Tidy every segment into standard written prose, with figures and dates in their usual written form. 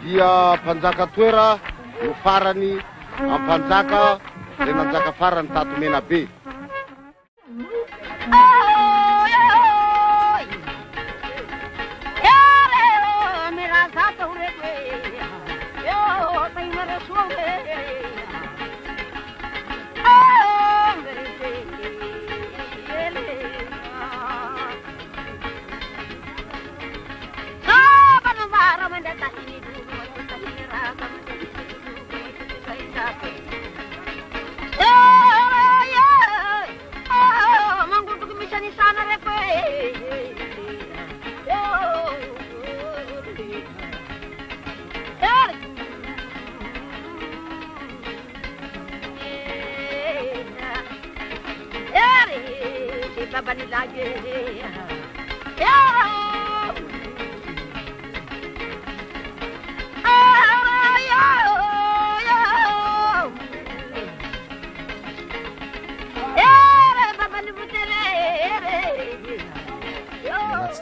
dia Mpanjaka Toera no farany am-Mpanjaka izay nanjaka farany tato mena be.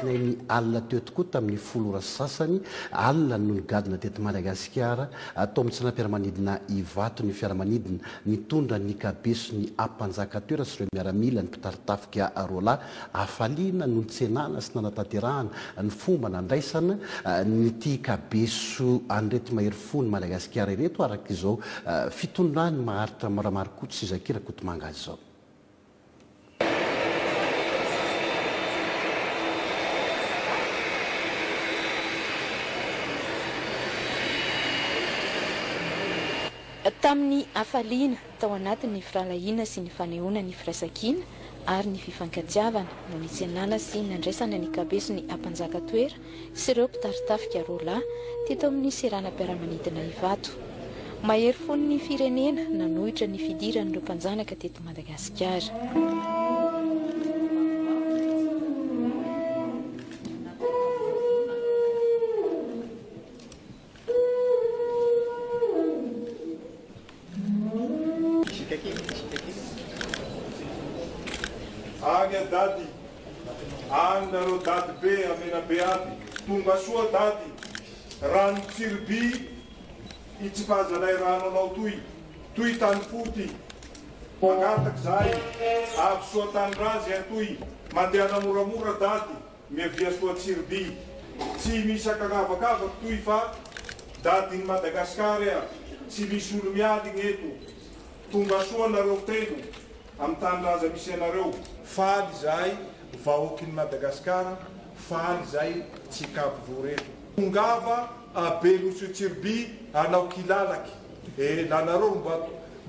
Ny alina teo tokoa tamin'ny folora sasany alina no nigadina teto Madagasikara atao amin'ny tsanam-piaramanidina ivato ny fiaramanidina nitondra ny kabesony Mpanjaka Toera sy ireo miaramila ny Mpitari-tafika roalahy afaliana no nitsenana sy nanatanterahana ny fomba nandraisana nyty kabeso anreto mahery fo ny Madagasikara ireto araka izao fitondrany maharitra maramarikoto sy zakirakoto mangazy zao. Tamin'ny afaliana tao anatin'ny firalahiana sy ny fanehoana ny firaisankina ary ny fifankatiavana no nitsenana sy nandraisana ny kabesony Mpanjaka Toera sy ireo mpitari-tafika roalahy teto amin'ny seranam-piaramanidina ivato. Mahery fon'ny firenena nanohitra ny fidiran'ireo mpanjanaka teto Madagasikara. Agna dady, agna ro dady be amena be aby, tonga soa dady, rano tsirby, itsipazanay rano anao toy tany foty, magataky zay, avy soa tanindrazana toy, mandeha moramora dady, miavia soa tsirby, tsy misy akagavakavaky toy fa dady ny Madagasikara, tsy misy olo miadigny eto, tonga soa nareo telo, am-Tanindrazana misy anareo. Faly zay vahoakin'ny Madagasikara, faly zay tsikapivore. Tongava abeloso tsirby anao kilalaky. Nanareo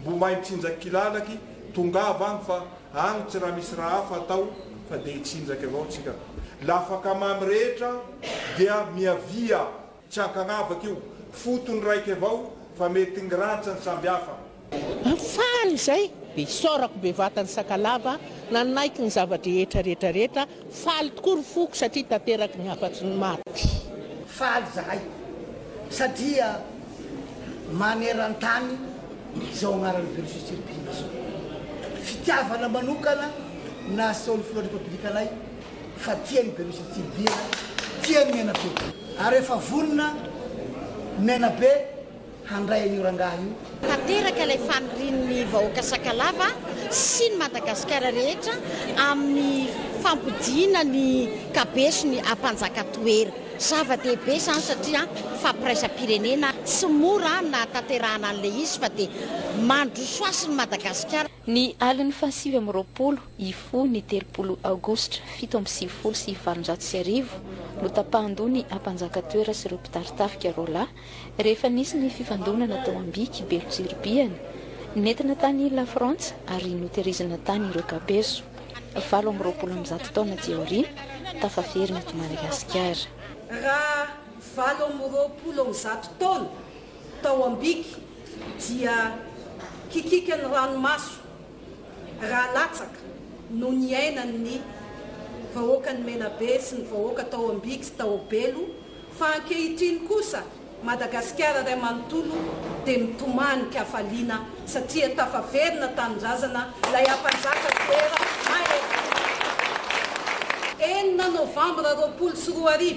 mbo mahay mitsinjaky kilalaky, tongava agny fa agny tsy raha misy raha hafa atao fa dia hitsinjaky avao tsika. Lafaka mamy rehetra dia miavia tsy akagnavaky io. Fotony raiky avao fa mety ngirantsany samby hafa. Faly zay be sorako be vatany sakalava nanaiky ny zavatra rehetra faly tokoa ry foko satria tanteraky ny afatsy ny maty. Faly zahay satria maneran-tany izao agnaran'ny belosotsiripina zao. Fitiavana manokana na saoly filoha-repoblikanay fa tiany belosotsiripina, tiany menabe. Ary efa vonona menabe handray an'io rangaha io. Tanteraka ilay fanirian'ny vahoaka sakalava sy ny Madagasikara rehetra amin'ny fampidiana ny kabesony Mpanjaka Toera. Zava-dehibe zany satria fampiraisam-pirenena tsy mora na tanterahana an'ilay izy fa dia mandrosoasy ny Madagasikara. Ny alin'ny fahasivy amby roapolo ifo ny 30 aogositra 7 sy valonjato no tapahan-doha ny Mpanjaka Toera sy ireo mpitari-tafika roalahy rehefa nisy ny fifandonana tao ambiky belotsirbiana nentina tany la Frantsa ary noterizina tany ireo kabeso 7 taona dia aoriana tafaferina eto Madagasikara. Raha 7 taona tao ambiky dia kikikany ranomaso raha latsaka no niainan'ny vahoakany menabe sy ny vahoaka tao ambiky sy tao belo fa ankehitriny kosa Madagasikara ray manontolo dia mitomanika hafaliana satria tafaverina tanindrazana lay Mpanjaka Toera Novambra 24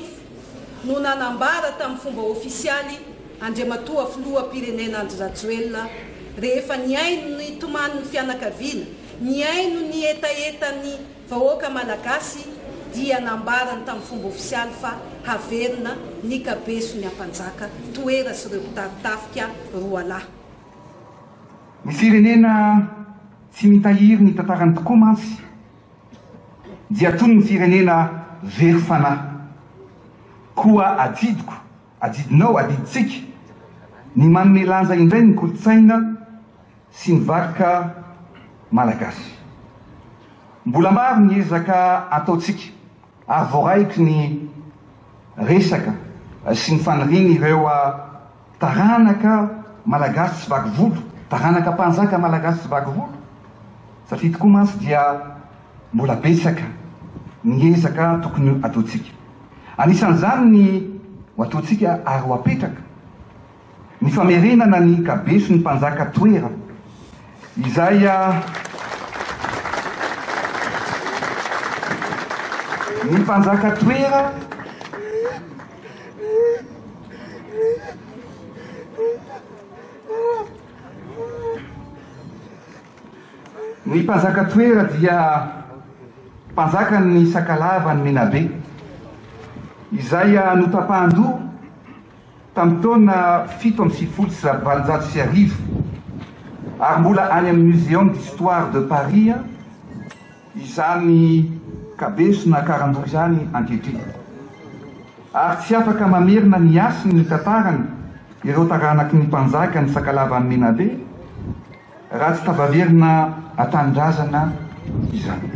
no nanambara tamin'ny fomba ofisialy andriamatoa filoham-pirenena An-Tanindrazana rehefa niaino ny toman'ny fianakaviana, niaino ny etaetan'ny vahoaka malagasy dia nambarany tamin'ny fomba ofisialy fa haverina ny kabesan'ny Mpanjaka Toera sy ireo Mpitari-tafika roalahy. Ny firenena tsy mitahiry ny tantarany tokoa mantsy dia toy ny firenena very fanahy. Koa adidinao, adiditsika ny manome lanja indray ny kolotsaina sy ny vakoka malagasy. Mbola maro ny ezaka ataotsika ary voaraiky ny resaka sy ny faniriny ireo taranaka malagasy sy vakovolo, taranaka mpanjaka malagasy sy vakovolo, satria tokoa mantsy dia mbola betsaka ny ezaka tokony ataotsika. Anisan'izany ny ataotsika ary ho apetraka ny famerenana ny kabesan'ny Mpanjaka Toera, izay ny Mpanjaka Toera dia mpanjakan'ny sakalava ny Menabe, izay notapahan-doha tamin'ny taona 7 ary mbola any amin'ny Muséum d'Histoire de Paris izany kabesona karandoha izany ankehitriny. Ary tsy afaka mamerina ny asiny ny tantarany ireo taranaky ny mpanjaka ny sakalava ny Menabe raha tsy tavaverina An-Tanindrazana izany.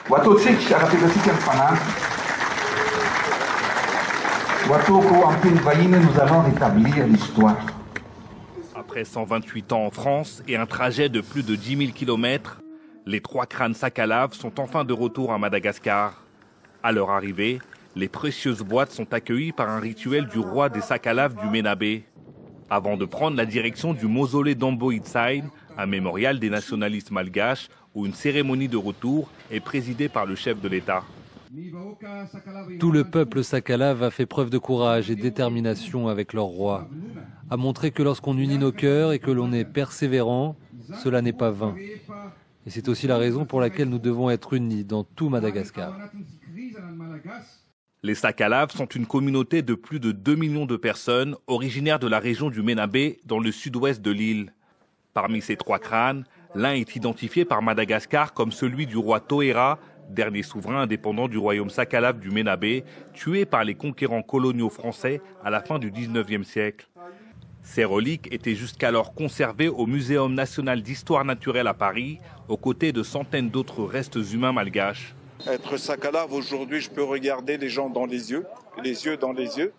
Ho ataotsika arapetratsika ny fanahy. Ho ataoko amin'ny teny vahiny, nous allons rétablir l'histoire. Après 128 ans en France et un trajet de plus de 10 000 km, les trois crânes sakalaves sont enfin de retour à Madagascar. À leur arrivée, les précieuses boîtes sont accueillies par un rituel du roi des sakalaves du Menabe, avant de prendre la direction du mausolée d'Amboïtsaïn, un mémorial des nationalistes malgaches, où une cérémonie de retour est présidée par le chef de l'État. Tout le peuple sakalave a fait preuve de courage et de détermination avec leur roi, a montré que lorsqu'on unit nos cœurs et que l'on est persévérant, cela n'est pas vain. Et c'est aussi la raison pour laquelle nous devons être unis dans tout Madagascar. Les sakalaves sont une communauté de plus de 2 millions de personnes originaires de la région du Menabe dans le sud-ouest de l'île. Parmi ces trois crânes, l'un est identifié par Madagascar comme celui du roi Toera, dernier souverain indépendant du royaume sakalave du Menabe, tué par les conquérants coloniaux français à la fin du 19e siècle. Ces reliques étaient jusqu'alors conservées au Muséum national d'histoire naturelle à Paris, aux côtés de centaines d'autres restes humains malgaches. Être sakalave aujourd'hui, je peux regarder les gens dans les yeux dans les yeux.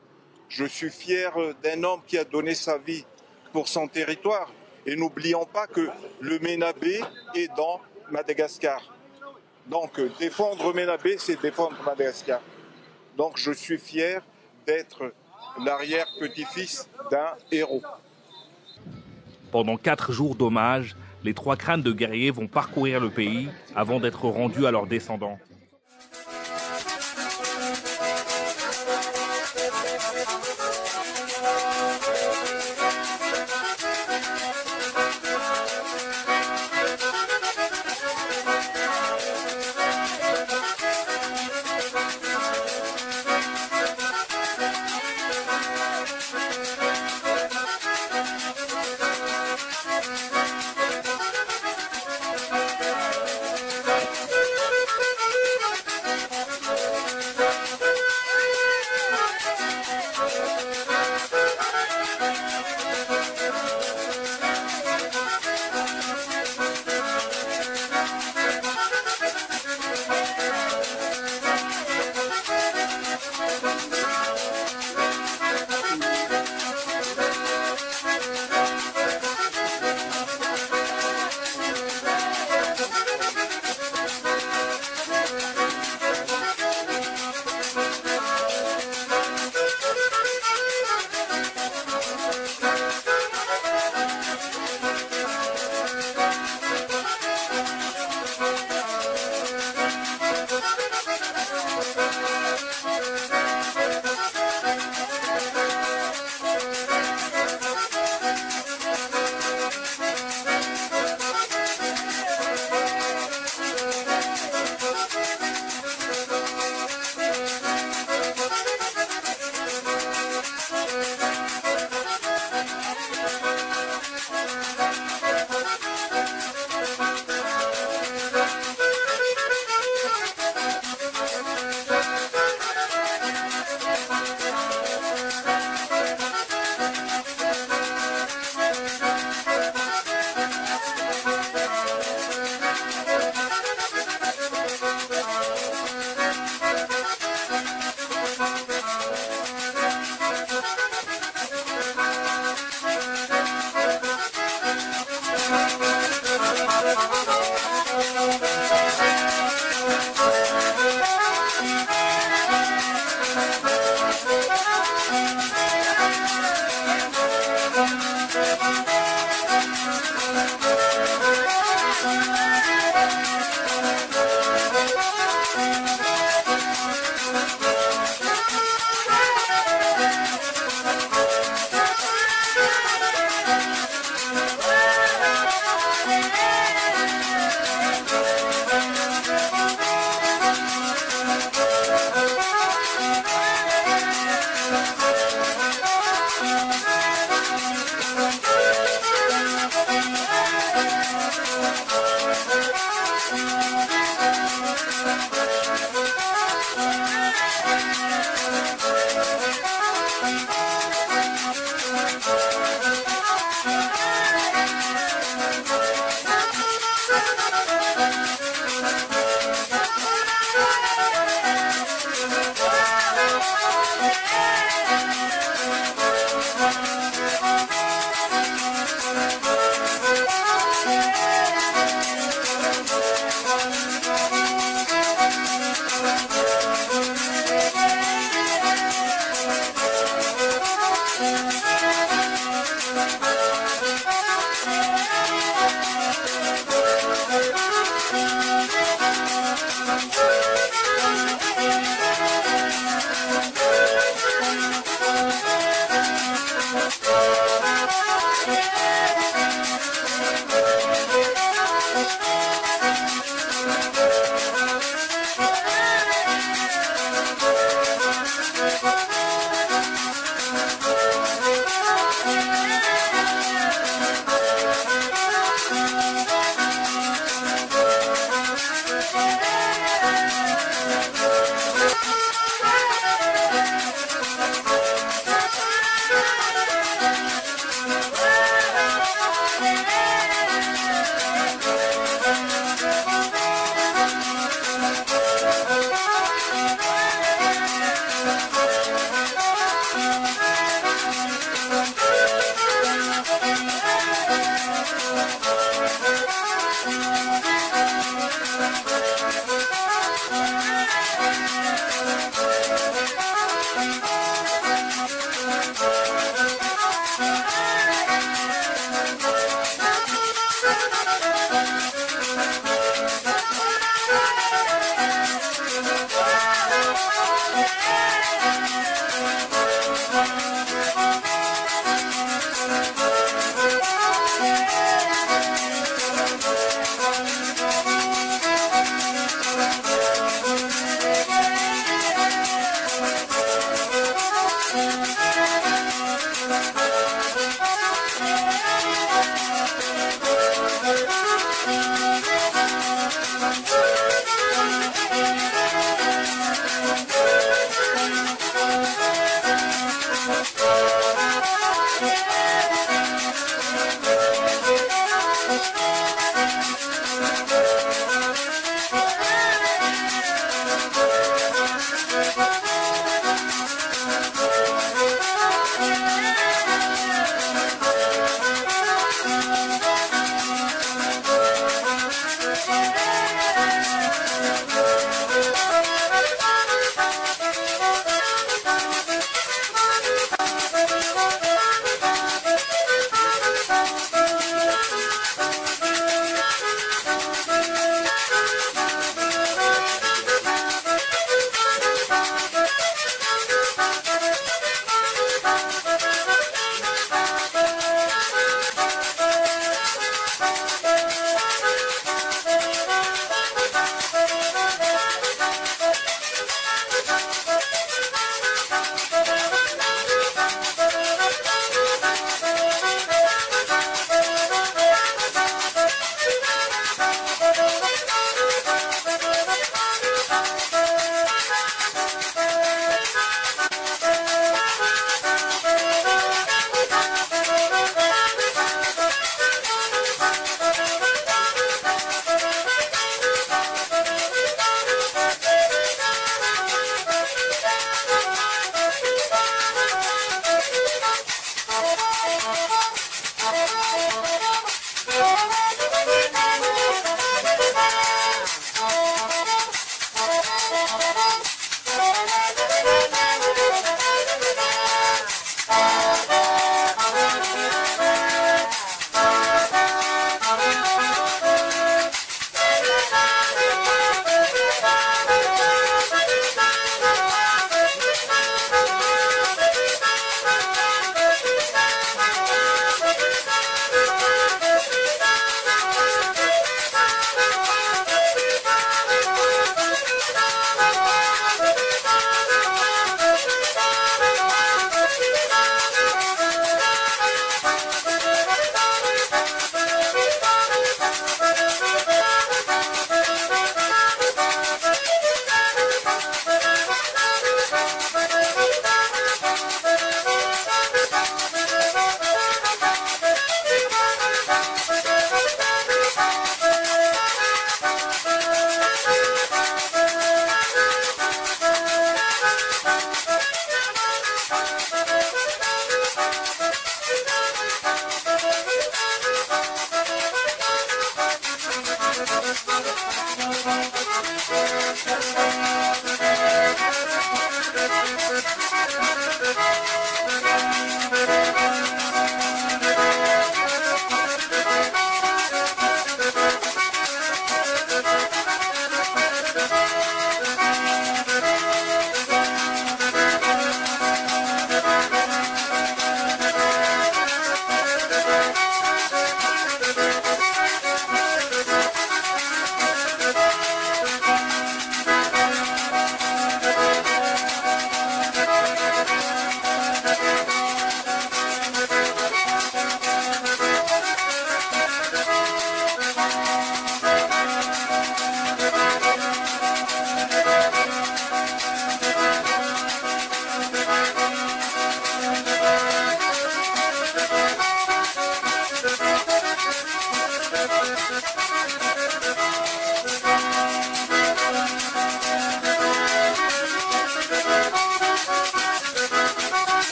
Je suis fier d'un homme qui a donné sa vie pour son territoire. Et n'oublions pas que le Menabe est dans Madagascar. Donc défendre Menabe, c'est défendre Madagascar. Donc je suis fier d'être l'arrière-petit-fils d'un héros. Pendant 4 jours d'hommage, les trois crânes de guerriers vont parcourir le pays avant d'être rendus à leurs descendants.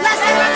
What's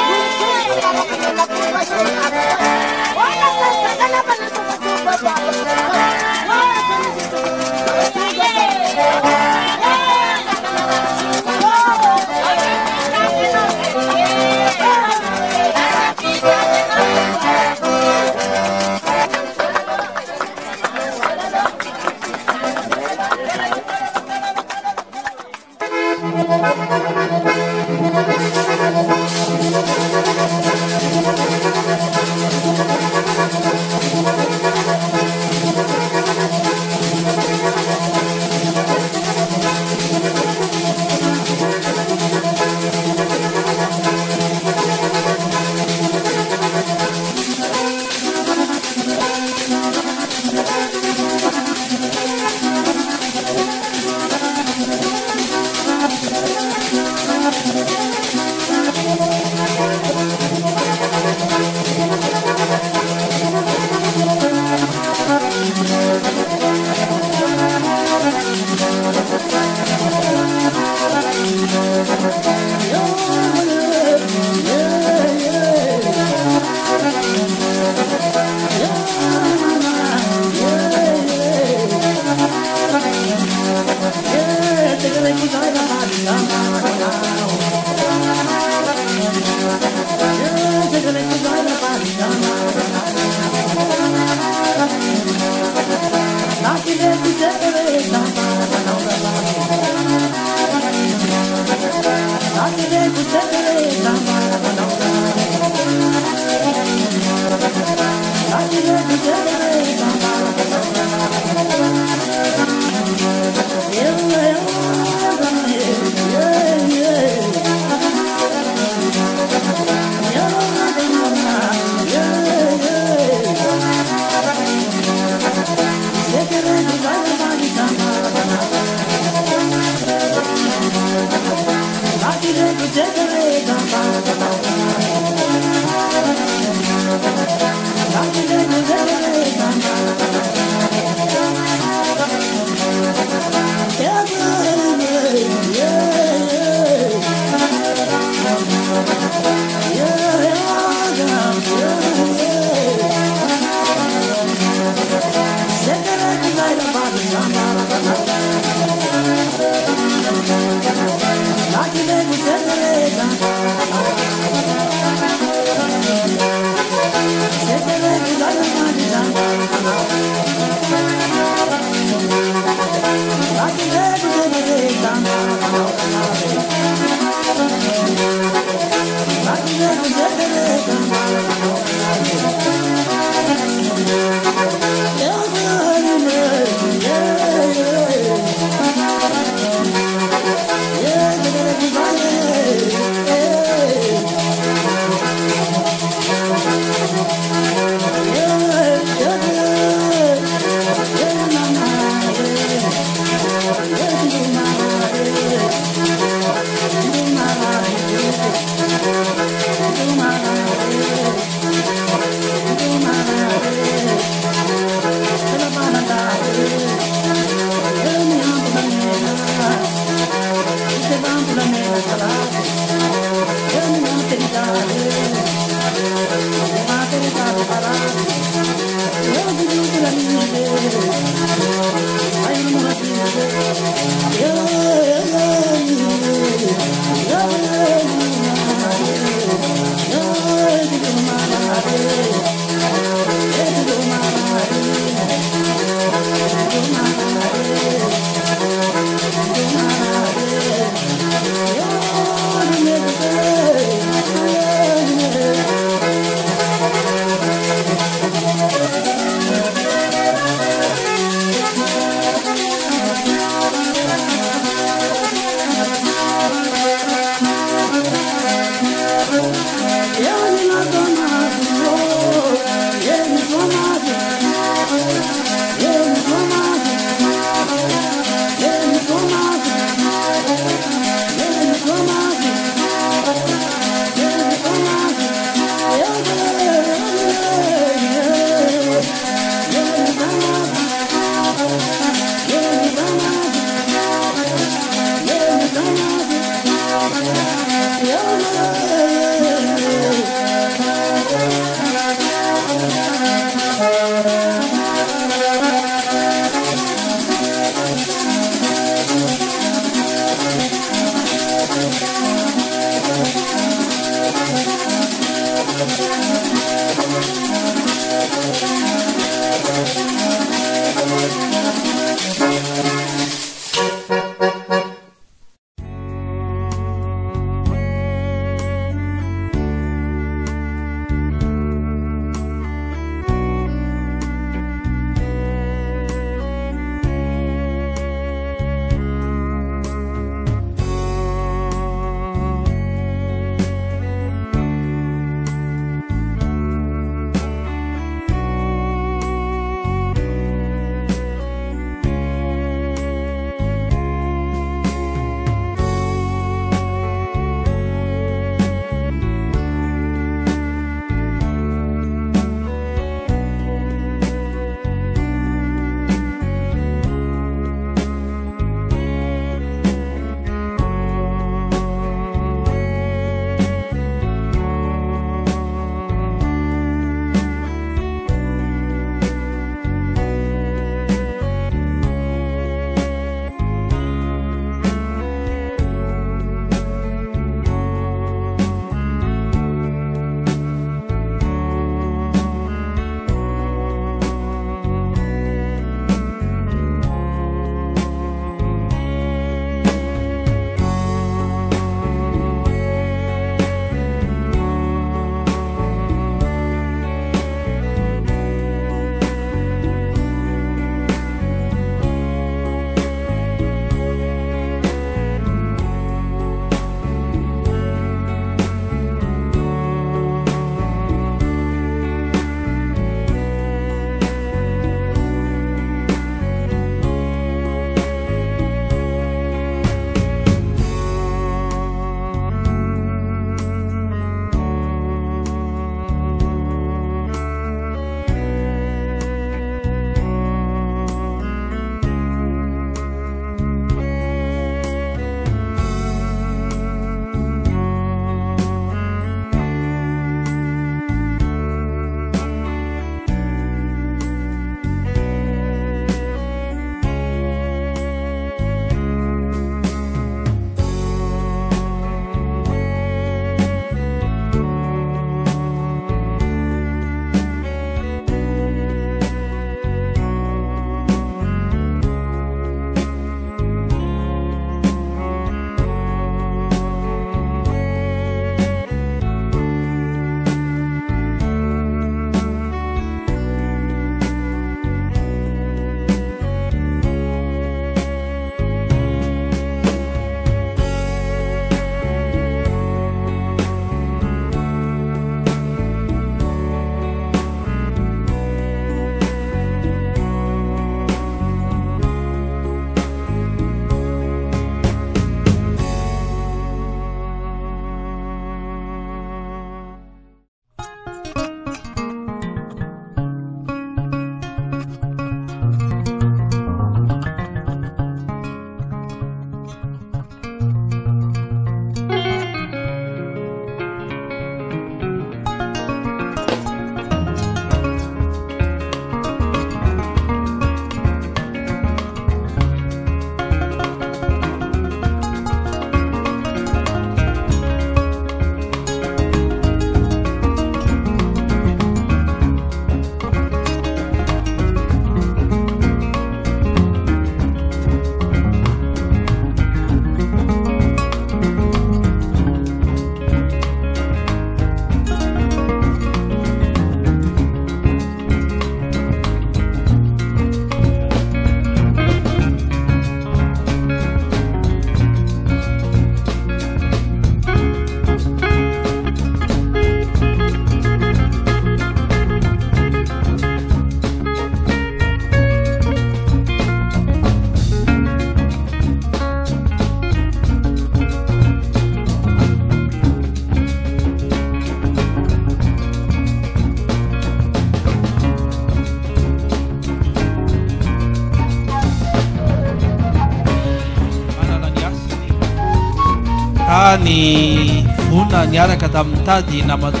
ny vona niaraka tamin'ny tady namany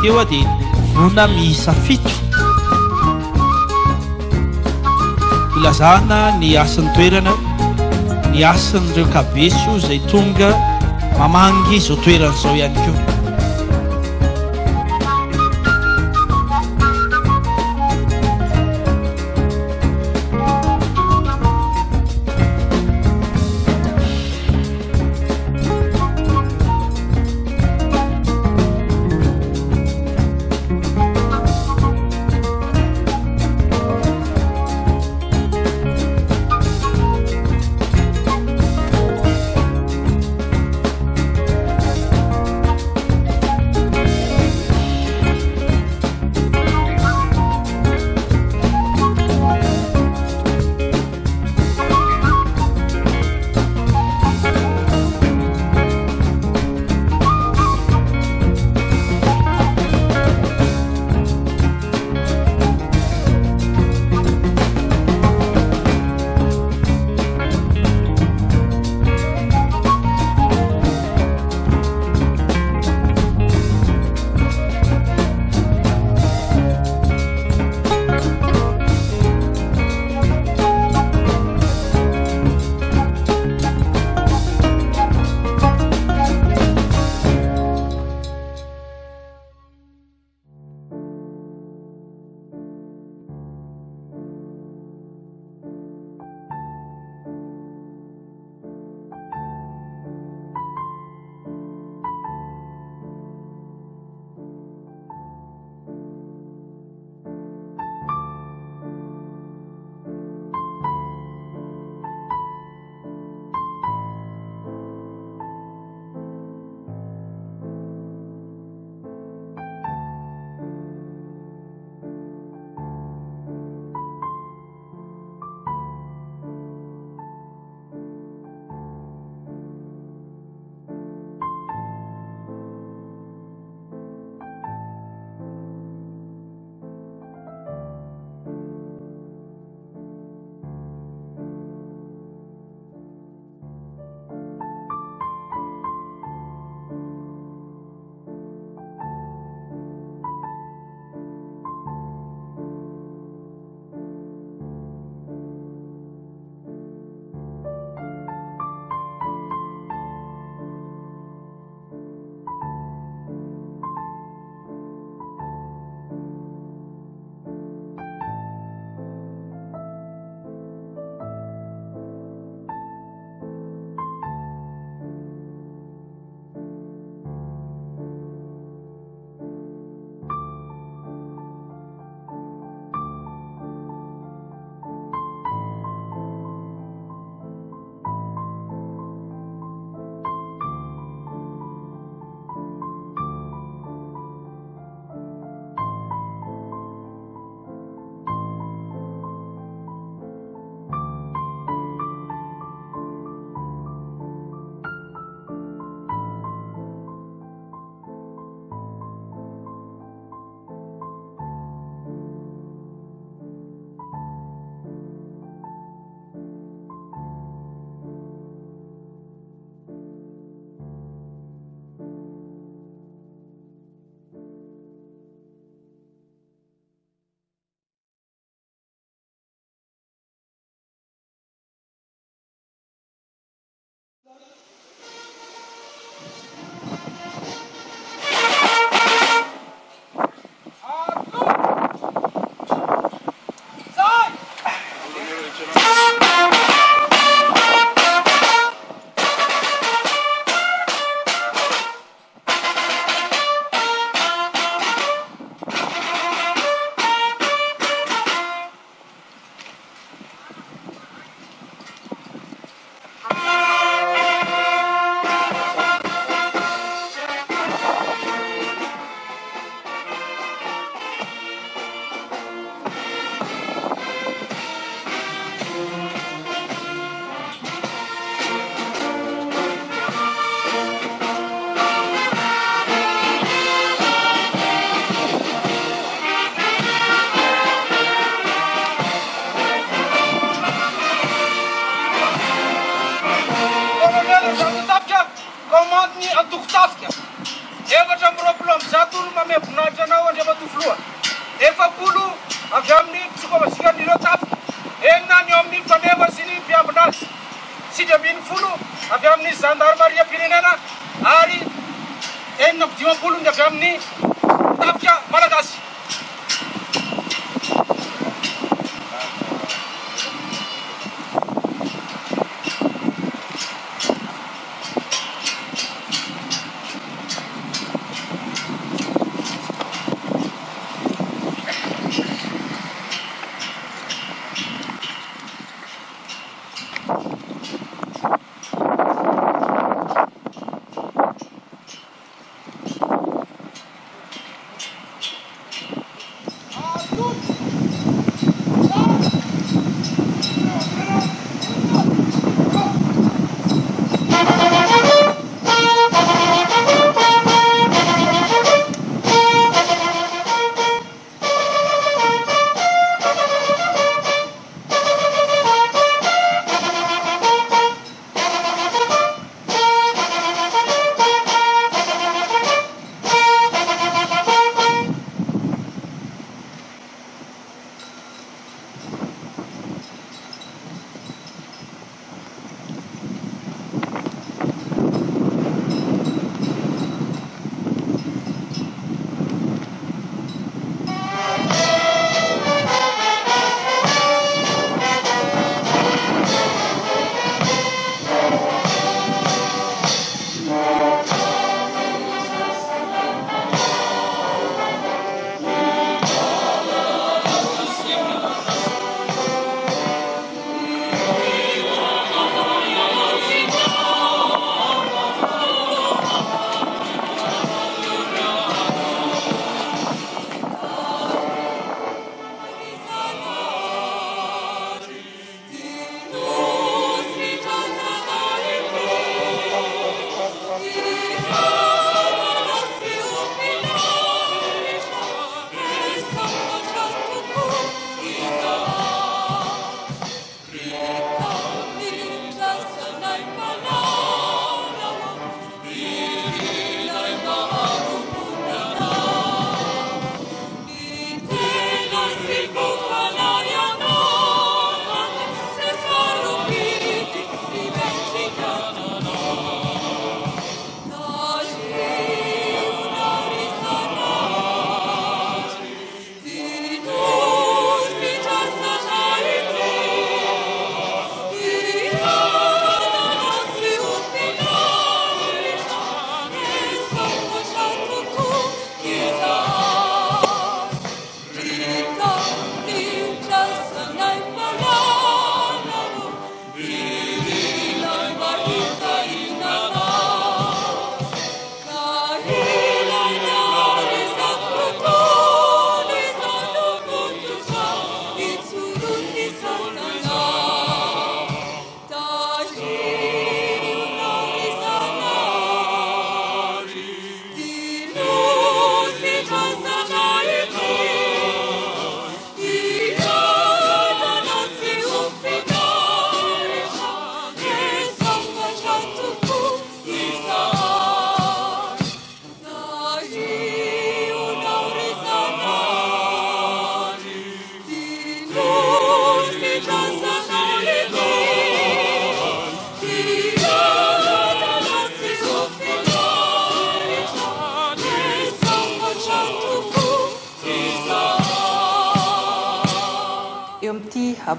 teo a dia vona miisa 7 ilazana ny asan'ny toerana ny asan'ireo kabeso izay tonga mamangy izao toeran'izao ihany koa. Mpitari-tafika. Efatra amby roapolo amby zato olo mame voninahitra anao andriamatofoloha. 70 avy amin'ny psikôlôjikan'ireo tafika. 9 ny eo amin'ny mpaneva sy ny mpiambina azy. 7 avy amin'ny zandarmaria-pirenena ary 9 ny avy amin'ny tafika malagasy.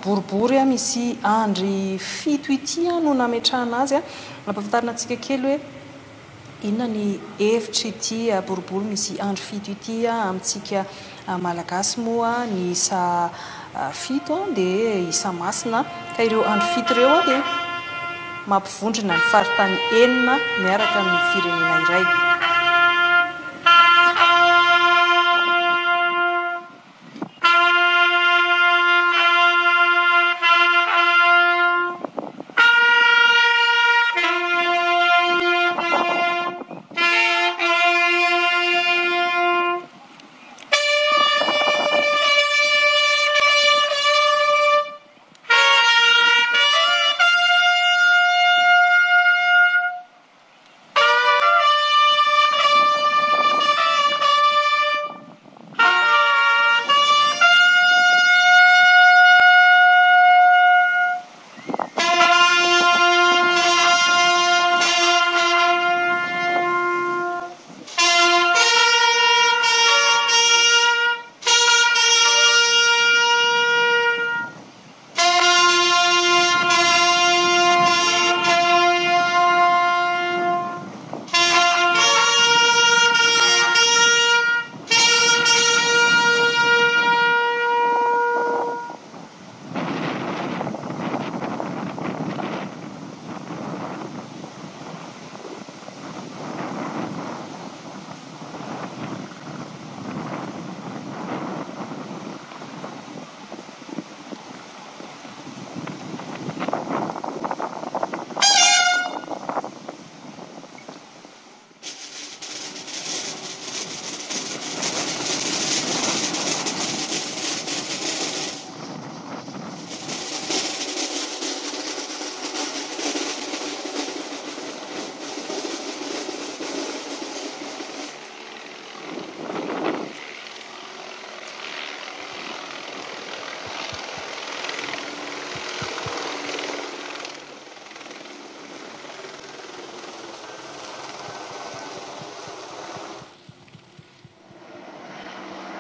Boribory misy andry fito ity no nametrahana azy ampahafantarina antsika kely hoe inona ny hevitra ity boribory misy andry fito ity amintsika malagasy moa ny isa fito dia isa masina ka ireo andro fito ireo dia mampivondrona ny faritany enina miaraka amin'ny firenena iray.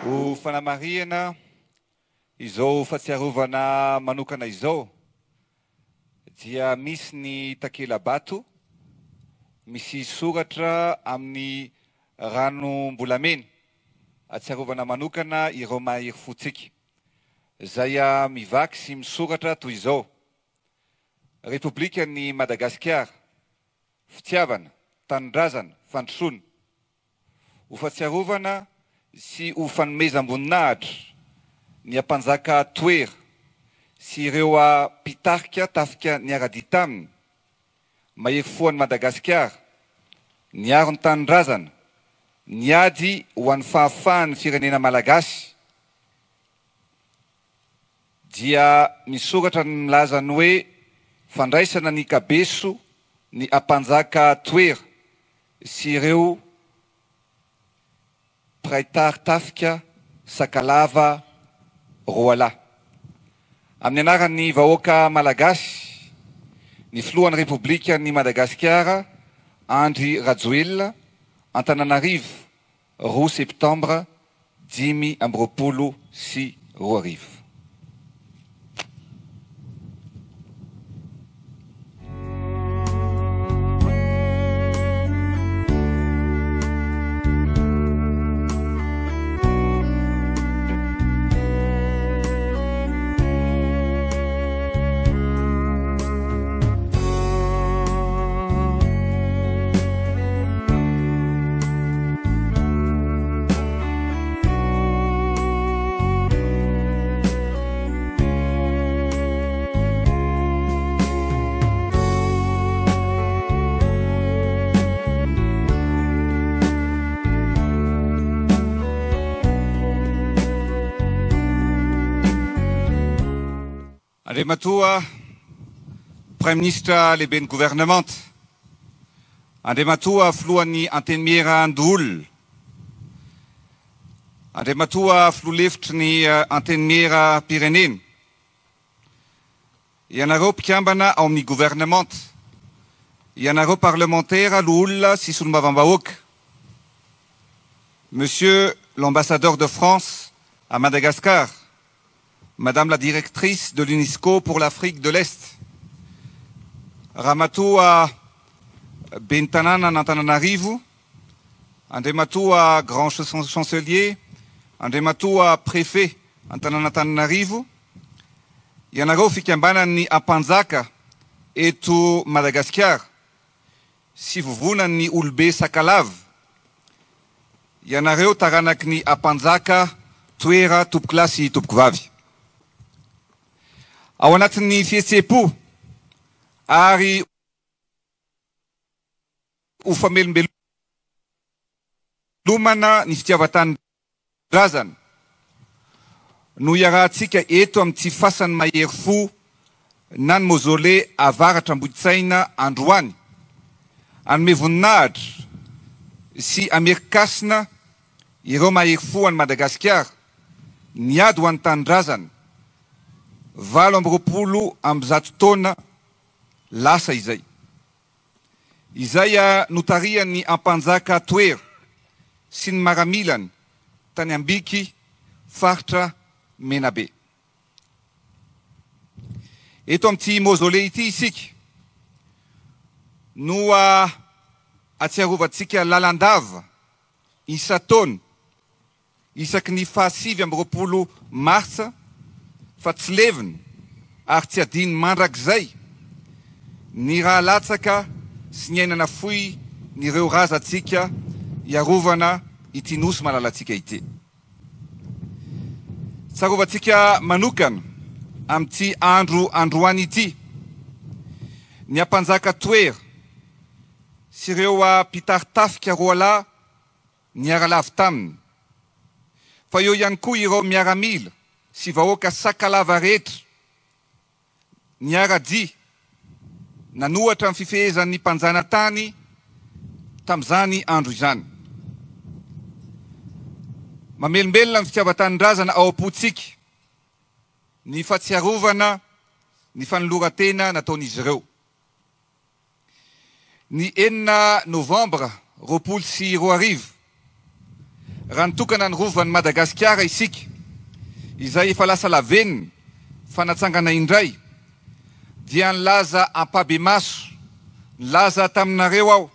Ho fanamariana izao fahatsiarovana manokana izao dia misy ny takela-bato, misy soratra amin'ny ranom-bolamena atsiarovana manokana ireo mahery fotsika. Zay mivaky sy misoratra toy izao: Republikan'ny Madagasikara, fitiavana, tanindrazana, fandrosoana. Ho fahatsiarovana sy ho fanomezam-boninahitra ny Mpanjaka Toera sy ireo Mpitari-tafika niara-dia taminy, mahery foan'ny Madagasikara, niaro ny Tanindrazana, niady ho an'ny fahafahan'ny firenena malagasy, dia misoratra ny milazany hoe fandraisana ny kabeso ny Mpanjaka Toera sy ireo Mpitari-tafika sakalava roalahy. Amin'ny anaran'ny vahoaka malagasy, ny filohan'ny Republikan'ny Madagasikara, Andry Rajoelina, An-Tanindrazana, 2 septambra 2024. Andriamatoa Prime Ministre lehiben'ny gouvernemanta, Andriamatoa filohan'ny an-teny andolona, Andriamatoa filoha-lefitry ny an-teny Mpitari-tafika, ianareo mpikambana ao amin'ny gouvernemanta, ianareo parlementaire, loholona sy solombavambahoaka, Monsieur l'ambassadeur de France à Madagascar, Madame la directrice de l'UNESCO pour l'Afrique de l'Est, Ramatoa Bentanana An-Tanindrazana, Andriamatoa grand chancelier, Andriamatoa préfet An-Tanindrazana, ianareo fikambanan'ny Mpanjaka eto Madagasikara sy vovonan'ny olobe sakalava, ianareo taranaky ny Mpanjaka Toera tompoklahy sy tompokovavy. Ao anatin'ny fihetsem-po ary ho famelombelomana ny fitiavan-tanindrazana no iarahantsika eto amin'ny tsy fasan'ny mahery fo na ny mozole avaratra amboditsaina androany, anome voninahitra sy amerikasina ireo mahery fo an'ny Madagasikara, niady ho an'ny tanindrazana 20 taona lasa izay. Izay notarian'ny Mpanjaka Toera sy ny maramilany tany Ambiky, faritra Menabe. Eto amin'ity mozole ity isika no atsiarovantsika lalandava isa-taona isaky ny 27 martsa, fa tsy leviny ary tsy adiny mandrakizay ny raha latsaka sy ny ainana foy nireo razantsika iarovana ity nosy malalatsika ity. Tsarovantsika manokana amin'ity androany ity, ny Mpanjaka Toera sy ireo Mpitari-tafika roalahy niara-lavy taminy, fa eo ihany koa ireo miaramila sy vahoaka sakalava rehetra niara-dia nanohatra amin'ny fifehezan'ny mpanjanantany tamin'izany andro izany. Mamelombelona ny fitiavan-tanindrazana ao am-pontsika ny fahatsiarovana ny fanoloran-tena nataon'izy ireo. Ny 9 novambra 2020 raha nitokana ny rovan'ny Madagasikara isika izay efa lasa laveniny fanatsangana indray dia nilaza ampabe-maso nilaza taminareo aho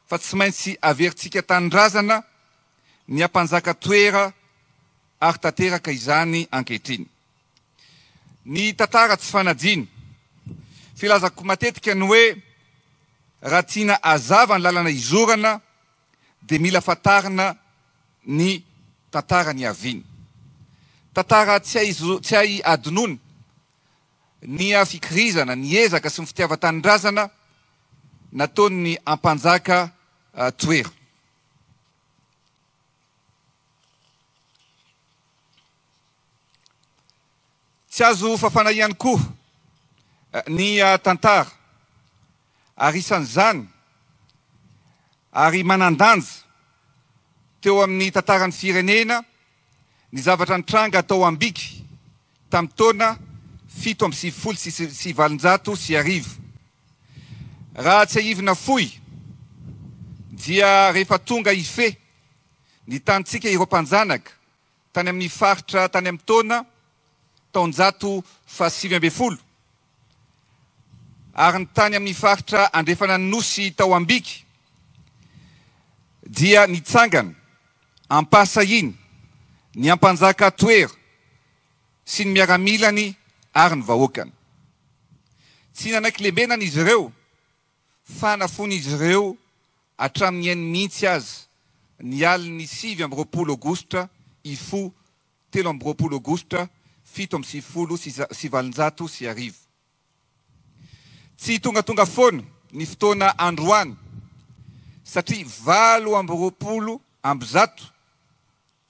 fa tsy maintsy averintsika An-Tanindrazana ny Mpanjaka Toera ary tanteraka izany ankehitriny. Ny tantara tsy fanadiny filazako matetika ny hoe raha tiana azava ny lalana izorana dia mila fantarina ny tantara ny aviny. Tantara tsy hay adinoina ny fikirizana, ny ezaka sy ny fitiavan-tanindrazana nataon'ny Mpanjaka Toera. Tsy azo fafana ihany koa ny tantara ary isan'izany ary manandanja teo amin'ny tantaran'ny firenena ny zavatra nitranga tao ambiky tamin'ny taona 780 raha tsy haivina foy dia rehefa tonga ife ny tanitsika ireo mpanjanaka tany amin'ny faritra tany amin'ny taona taonjato 720 ary ny tany amin'ny faritra andrefana ny nosy tao ambiky dia nitsangana am-pasana ny Mpanjaka Toera sy ny miaramilany ary ny vahoakany. Tsy nanakilembena izy ireo fa nafony izy ireo hatramin'ny eny mihitsy azy ny alin'ny 7 Aogositra ifo 7 Aogositra 770. Tsy tonga foana ny fotoana androany satria 720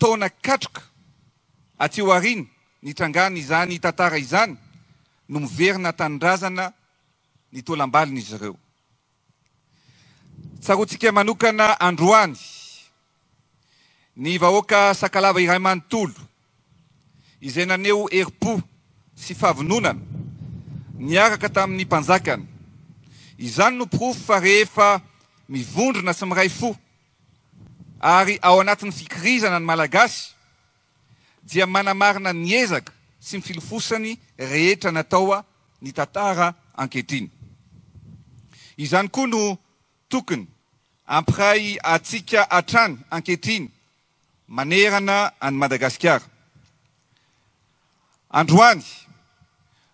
taona katroka aty aoriana nitrangana izany tantara izany no miverina Tanindrazana ny tolam-balina izy ireo. Tsarotsika manokana androany ny vahoaka sakalava iray manontolo izay naneo herim-po sy fahavononana niaraka tamin'ny mpanjakany. Izany no profo fa rehefa mivondrona sy miray fo ary ao anatin'ny fikirizana ny malagasy dia manamarina ny ezaka sy ny filofosany rehetra natao ny tantara ankehitriny. Izany koa no tokony ampiray atsika hatrany ankehitriny manerana any Madagasikara. Androany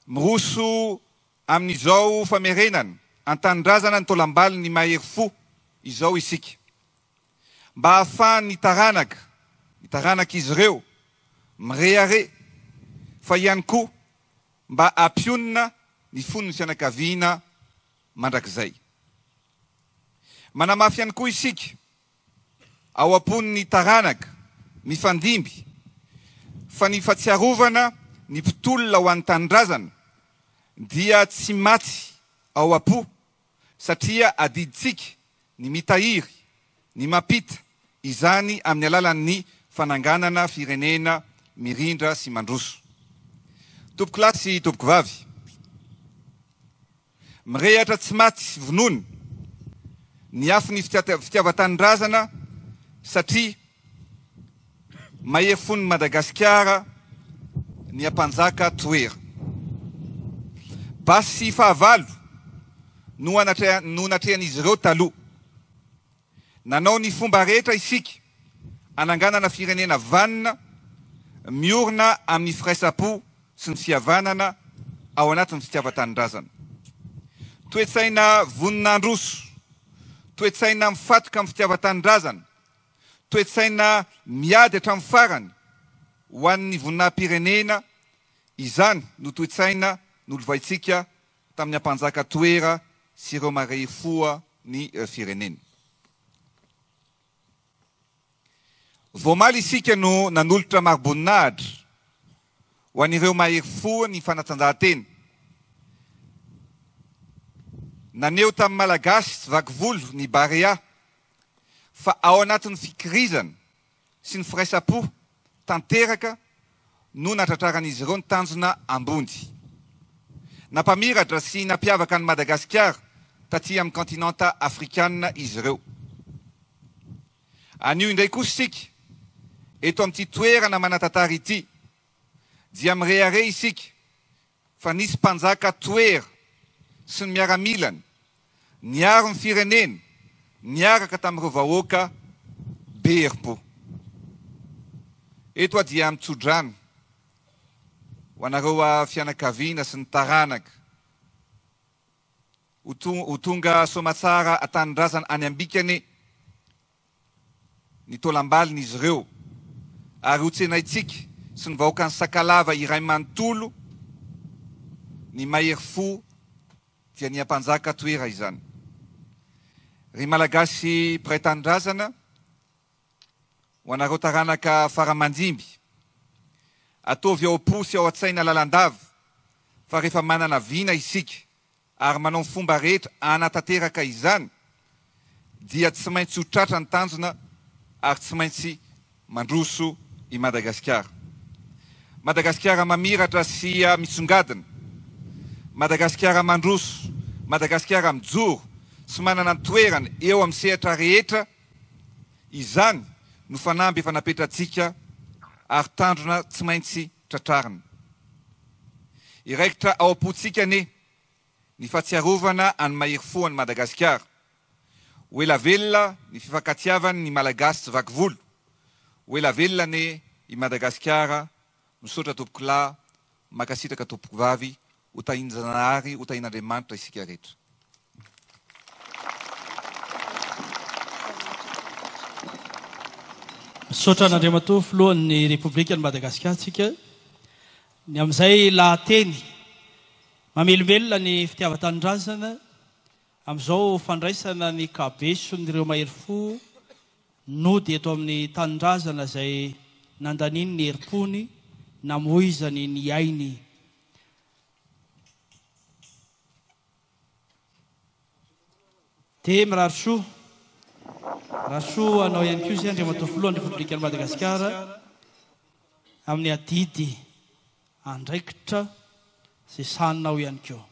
miroso amin'izao famerenana An-Tanindrazana ny tolam-baliny ny mahery fo izao isika mba ahafahany taranaka izy ireo mirehare fa ihany koa mba ampionina ny fonony fianakaviana mandrakizay. Manamafy ihany koa isika ao ampon'ny taranaka mifandimby fa ny fahatsiarovana ny mpitolona ho an'ny Tanindrazana dia tsy maty ao ampo satria adiditsika ny mitahiry ny mampita izany amin'ny alalan'ny fananganana firenena mirindra sy mandroso. Tompoko lahy sy tompoko vavy, mirehatra tsy maty vonoina ny afo ny fitiavan-tanindrazana satria mahery fon'ny Madagasikara ny Mpanjaka Toera. Basy fahavalo no natrehan'izy ireo taloha. Nanao ny fomba rehetra isika ananganana firenena vanina miorina amin'ny firaisapo sy ny fihavanana ao anatin'ny fitiavan-tanindrazana. Toetsaina voninandroso, toetsaina mifatoka amin'ny fitiavan-tanindrazana, toetsaina miady hatramin'ny farany ho an'ny voninahim-pirenena, izany no toetsaina nolovaitsika tamin'ny Mpanjaka Toera sy ireo mahery fo ny firenena. Voamaly isika no nanolotra maroboninahitra ho an'ireo mahery fo ny fanatanjahantena. Naneo tamin'ny malagasy tsy vakivolo ny barea fa ao anatin'ny fikirizana sy ny firaisapo tanteraka no natratraran'izy ireo ny tanjona ambony. Nampamiratra sy nampiavaka ny Madagasikara taty amin'ny kontinanta afrikanina izy ireo. Anio indray kosa isika eto amin'ity toerana manatantara ity dia mirehare isika fa nisy mpanjaka Toera sy ny miaramilany niaro ny firenena niaraka tamin'ireo vahoaka be herim-po. Eto dia mitsodrano ho anareo fianakaviana sy ny taranaka ho tonga soamatsara An-Tanindrazana any ambikany ny tolambaliny izy ireo ary ho tsenaitsika sy ny vahoaka ny sakalava iray manontolo ny mahery fo dia ny Mpanjaka Toera izany. Ry malagasy mpiray Tanindrazana ho anareo taranaka faramandimby ataovy ao posy ao an-tsaina lalandava fa rehefa manana vina isika ary manao ny fomba rehetra anatanteraka izany dia tsy maintsy ho tratra ny tanjona ary tsy maintsy mandroso i Madagasikara. Madagasikara mamiratra sy misongadina, Madagasikara mandroso, Madagasikara mijoro sy manana ny toerana eo amin'ny sehatra rehetra, izany no fanamby efa napetratsika ary tandrona tsy maintsy tratrarina. Iraikitra ao am-potsika ny fahatsiarovana any mahery fo any Madagasikara, ho ela velona ny fifankatiavany ny malagasy tsy vaky volo, ho ela velona ny i Madagasikara misaotra tompoko lahy makasitraka tompoko vavy ho tahinjanahary ho tahin'Andriamanitra isika rehetra. Misaotra an'Andriamantoa filohan'ny Repoblikan'ny Madagasikara tsika ny amin'izay lahateny mamelombelona ny fitiavan-tanindrazana amin'izao fandraisana ny kabeson'ireo mahery fo Nody eto amin'ny tanindrazana izay nandaniny ny herim-pony namoizany ny ainy. Te mirarisoa anao ihany koa izay Andriamantoa filohan'ny Repoblikan'ny Madagasikara amin'ny adidy andraikitra izay saninao ihany koa.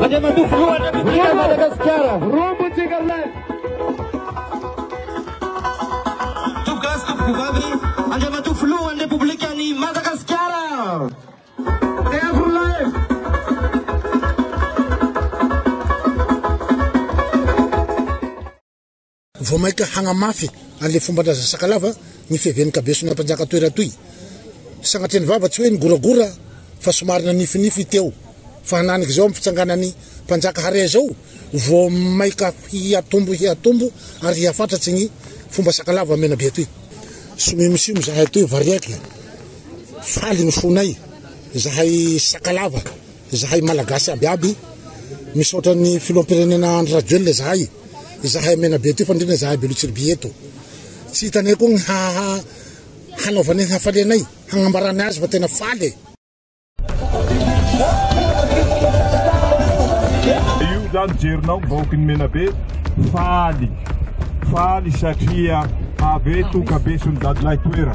Andiamo a Tuflua, Repubblica Madagasikara. Rombo Cigallet. Tugas Tufluvavri, andiamo a Tuflua, Repubblica Madagasikara. Roalahy. Vao maika hagnamafy an'le fomban-draza sakalava ny fiverenan'ny kabesan'ny Mpanjaka Toera toy. Sagnatria ny vava tsy hoe nigoragora fa somary nanifinify teo. Fa hananiky zao amin'ny fitsanganan'ny mpanjaka hare zao vao maika hiatombo ary hiafantatsy ny fomba sakalava mena be toy. Somimisimo zahay toy variaky faly ny fonay zahay sakalava zahay malagasy abiaby misaotra ny filoham-pirenena An-Tanindrazana zahay mena be toy fa ndrindra zahay belotsirby eto tsy hitanay koa ny hanaovanay hafalenay hagnambarany azy fa tena faly. Io zany jerinao vahoaky ny Menabe faly satria avy eto kabeson'ny dadilahy Toera.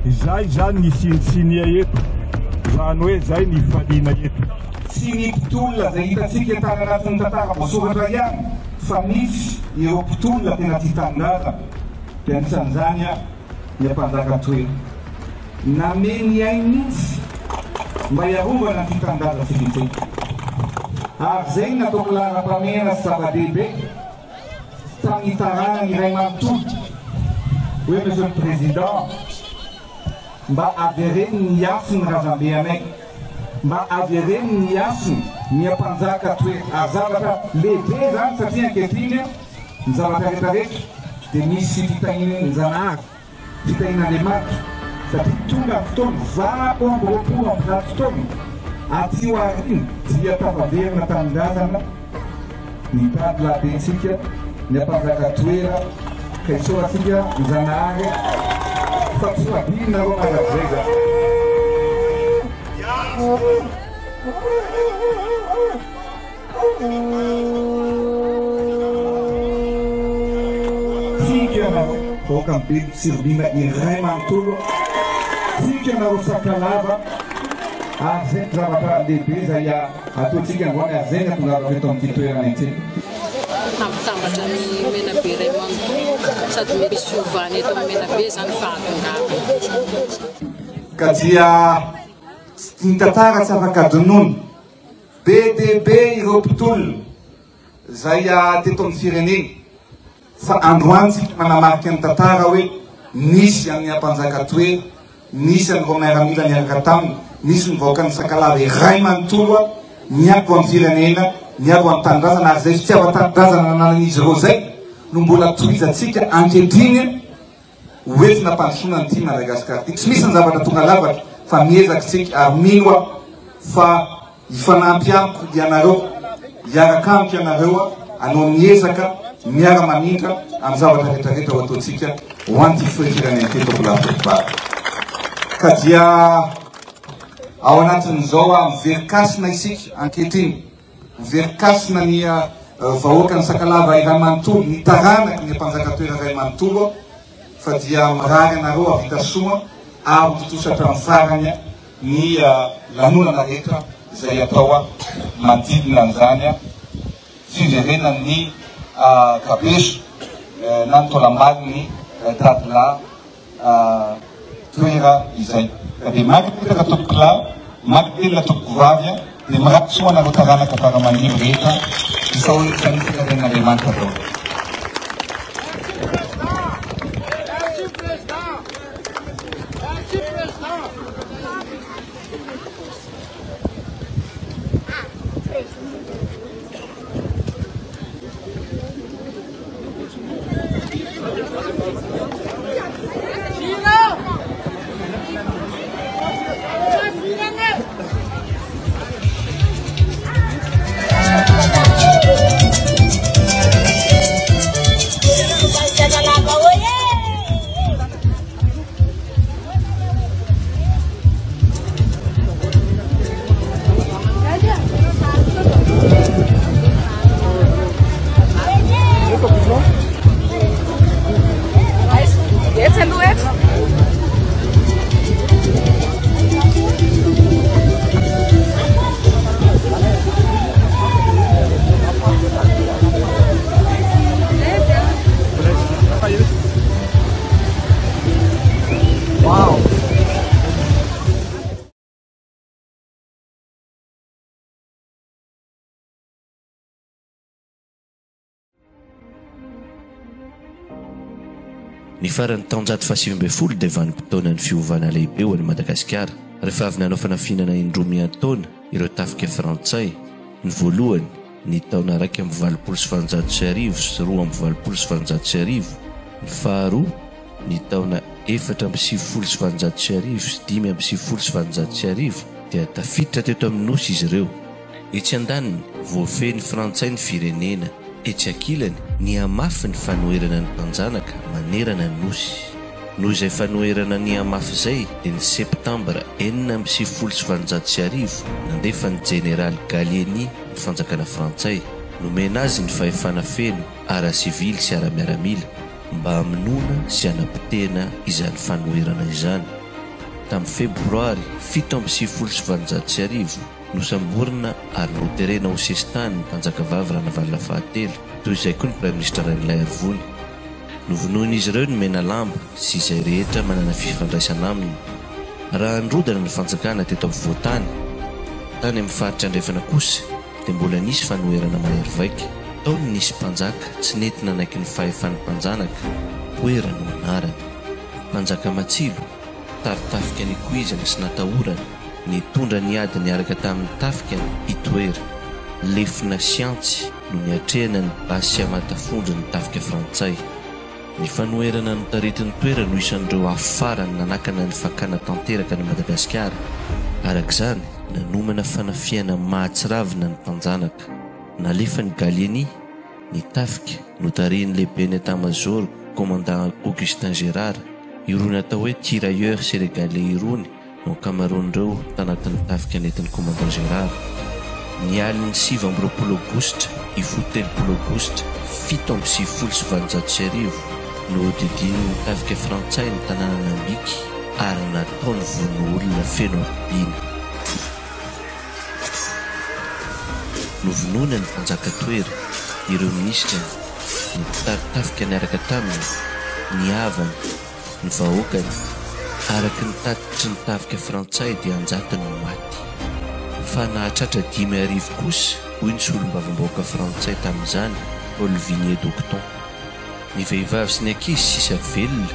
Izay zany ny sinisinia eto zany hoe zay ny faliana eto. Tsy ny mpitolona zay hitantsika tany anatin'ny tantara voasoratra ihany fa misy ireo mpitolona tena tia Tanindrazana dia anisan'izany ny Mpanjaka Toera. Nameny ainy mihitsy mba hiarovana ny Tanindrazana filintsika. Ary zay nataoko laharam-pamena sy zava-dehibe tamin'ny tarana ny iray manontolo hoe monsieur le président mba avereny ny asiny razambe anay mba avereny ny asiny ny Mpanjaka Toera. Ary zavatra lehibe zany satria ankehitriny ny zavatra rehetrarehetra dia misy fitahinan'Janahary fitahinan'Andriamanitra satria tonga fotoana valo amby roapolo amby zato fotoana aty aoriana dia tafaverina Tanindrazana mitady labentsika ny Mpanjaka Toera ka isoratsika ny Janahary fa tsy fabina reo mandrazay zany. Tsika nareo vahoaka ny be siribina iray manontolo tsika nareo sakalava ary zay zavatra lehibe zay ataontsika androany ary zay natongava eto amin'ity toerana ity. Hampitambatra ny Menabe iray manontolo sady misy fiovana eto amin'ny Menabe zany fahatongava. Ka dia ny tantara tsy afaka adonony be dia be ireo mpitolona zay teto amin'ny firenena fa androany tsika manamarika ny tantara hoe nisy amin'ny Mpanjaka Toera, nisy an'ireo miaramila niaraka taminy, nisy ny vahoaka ny sakalava iray manontolo miako amin'ny firenena miako amin'ny Tanindrazana. Ary zay fitiava-Tanindrazana nanan'izy ireo zay no mbola tohizatsika ankehitriny hoentina mpandrosoana nyity Madagasikara ty. Tsy misy ny zavatra tonga lavatra fa miezaky tsika ary mino fa hifanampy amiko ianareo hiaraka amiko ianareo anao miezaka miara-manindra amin'ny zavatra rehetrarehetra ho ataontsika ho anty firenena teto mbola ka dia ao anatin'izao miverikasina isika ankehitriny miverikasina ny vahoaka ny sakalava iray manontolo ny taranaky ny Mpanjaka Toera iray manontolo fa dia mirary anareo avita soa ary totosatra ny farany ny lanonana rehetra izay atao manodidina an'izany fiverenan'ny kabeso na ny tolambaliny dadilahy Toera izay. Ka dia makipetaka tompokolahy makipelina tompokovavy dia mirakitsoa anareo taranaka bara-mandiry rehetra isaotra ny firenen'Andriamanitra atao. Ny farany taonjato fahasivy folo dia vanim-potoana ny fiovana lehibe ho an'i Madagasikara. Rehefa avy nanao fanafinana indromian-taona ireo tafika frantsay, ny voalohany ny taona 1,790 sy 2,790, ny faharoa ny taona 4,790 sy 5,790 dia tafiditra teto amin'ny nosy izy ireo. Etsy andaniny voafeny frantsay ny firenena, etsy ankilany ny amafy ny fanoherana ny mpanjanaka manerana ny nosy. Noho izay fanoherana ny amafy izay dia ny septambra 1790 nandefa ny jeneraly alin'ny ny fanjakana frantsay, nomena azy ny fahefana feno ara sivily sy ara-miaramila mba hamonoana sy hanapitena izany fanoherana izany. Tamin'ny febroary 1790 nosamborina ary noterena ho sestany ny mpanjakavavy Ranavalona fahatelo, toy izay koa ny Prime Ministra Railay Arvony. Novonoin'izy ireo ny mena lamba sy izay rehetra manana fifandraisana aminy. Raha androdana ny fanjakana teto amin'ny voatany, tany amin'ny faritra andrefana kosa dia mbola nisy fanoherana mahery vaika. Taony nisy mpanjaka tsy nety nanaiky ny fahefan'ny mpanjanaka, Toera no anarany. Mpanjaka matsilo, Mpitari-tafika nikuizana sy natahorana, nitondra ny ady niaraka tamin'ny tafikany i Toera. Lefina siantsy no niatrehana ny basy amatafondra ny tafika frantsay. Ny fanoherana ny taritin'ny Toera no isan'ireo afara ny nanakana ny fakana tanteraka ny Madagasikara. Arak'izany nanomana fanafiana mahatsiravina ny mpanjanaka. Nalefa ny alin'ny ny tafika notariny lehibe ny état-major commandant Augustin Gérard, irony atao hoe tirailleur sénégalais irony no ankamaroan'ireo tanatin'ny tafika nentin'ny commandant Gérard. Ny alin'ny 7 aogositra i 7 aogositra 1790 no didin'ny tafika frantsay ny tanàna Nambiky ary nataony vonoolona feno ampidiana. Novonoina ny Mpanjaka Toera, ireo ministra, ny Mpitari-tafika niaraka taminy, ny havany, ny vahoakany, araky ny tatitry ny tafika frantsay dia anjatany no maty. Fa nahatratra 5,000 kosa hoy ny solom-bavamboaka frantsay tamin'izany Paul Vignier d'Octon. Ny vehivavy sy ny ankizy sisa velona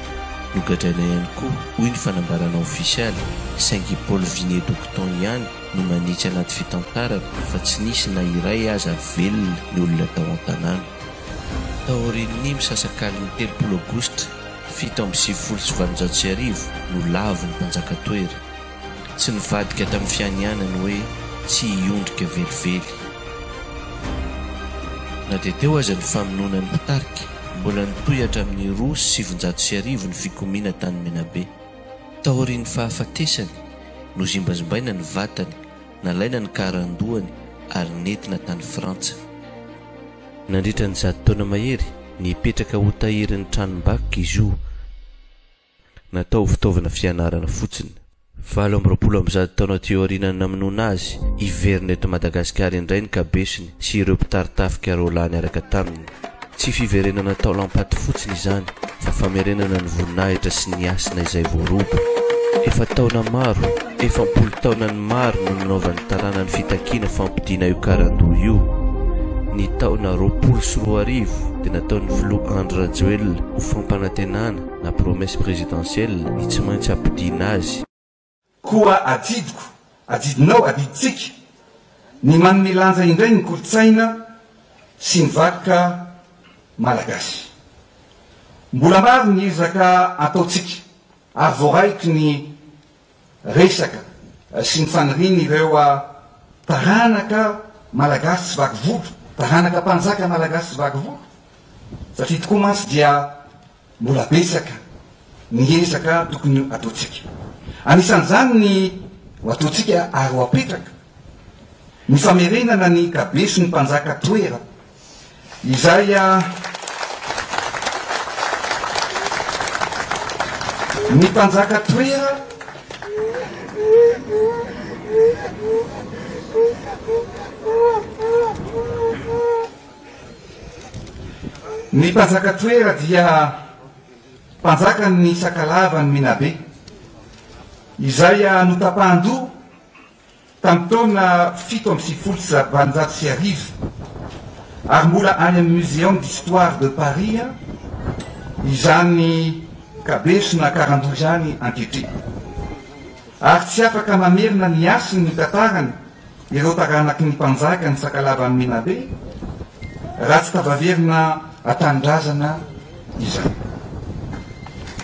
no gadraina ihany koa hoy ny fanambarana ofisialy, saingy Paul Vignier d'Octon ihany no manitsy anaty fitantarana fa tsy nisy na iray aza velona ny olona tao an-tanàna. Taorian'ny misasakalin'ny 30 aogositra 1790 no laviny Mpanjaka Toera. Tsy nivadika tamin'ny fianianany hoe tsy hiondrika velively. Na dia teo aza ny famonoana ny mpitarika, mbola nitoy hatramin'ny 790 ny fikomiana tany Menabe. Taorian'ny fahafatesany no zimbazimbaina ny vatany, nalaina ny karandohany ary nentina tany Frantsa. Nandritran'ny 100 taona mahery nipetraka ho tahirin'ny tranom-bakoka izy io. Natao fitaovana fianarana fotsiny. 20 taona teo aorianany namonoana azy, iverina eto Madagasikara indray ny kabesany sy ireo mpitari-tafika roalahy niaraka taminy. Tsy fiverenana tao lampaty fotsiny izany, fa famerenana ny voninahitra sy ny asina izay voaroba. Efa taona maro, 70 taona ny maro no nanaovan'ny tanàna ny fitakiana fampidiana io karandoha io. Ny taona 20 dia nataon'ny filoha Andry Rajoelina ho fampanantenana na promesse présidentielle ny tsy maintsy ampidiana azy. Koa adidinao adiditsika ny manome lanja indray ny kolotsaina sy ny vakoka malagasy. Mbola maro ny ezaka ataotsika ary voaraiky ny resaka sy ny faniriny ireo taranaka malagasy sy vakovolo, taranaka mpanjaka malagasy sy vakovolo, satria tokoa mantsy dia mbola betsaka ny ezaka tokony ataotsika. Anisan'izany ny ho ataotsika ary ho apetraka ny famerenana ny kabesan'ny Mpanjaka Toera, izay ny Mpanjaka Toera ny Mpanjaka Toera dia mpanjakan'ny Sakalavan'ny Menabe, izay notapahan-doha tamin'ny taona 1790 ary mbola any amin'ny Muséum d'Histoire de Paris izany kabesona karandoha izany ankehitriny ary tsy afaka mamerina ny asiny ny tantarany ireo taranaky ny mpanjaka ny sakalava ny Menabe raha tsy tavaverina An-Tanindrazana izany.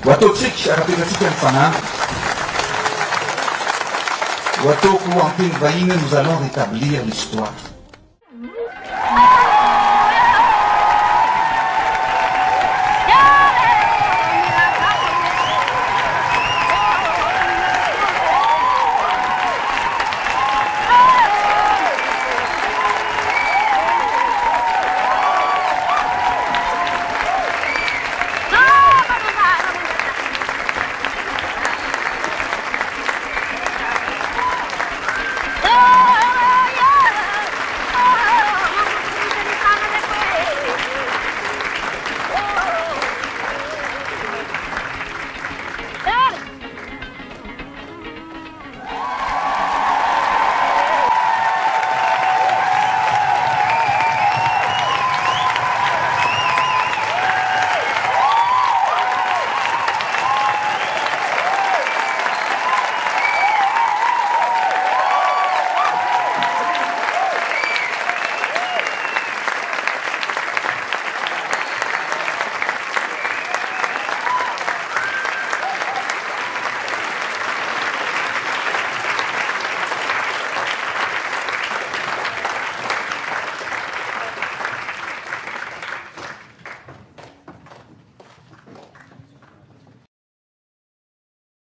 Ho ataontsika arapetratsika ny fanahy, ho ataoko en teny vahiny, nous allons rétablir l'histoire.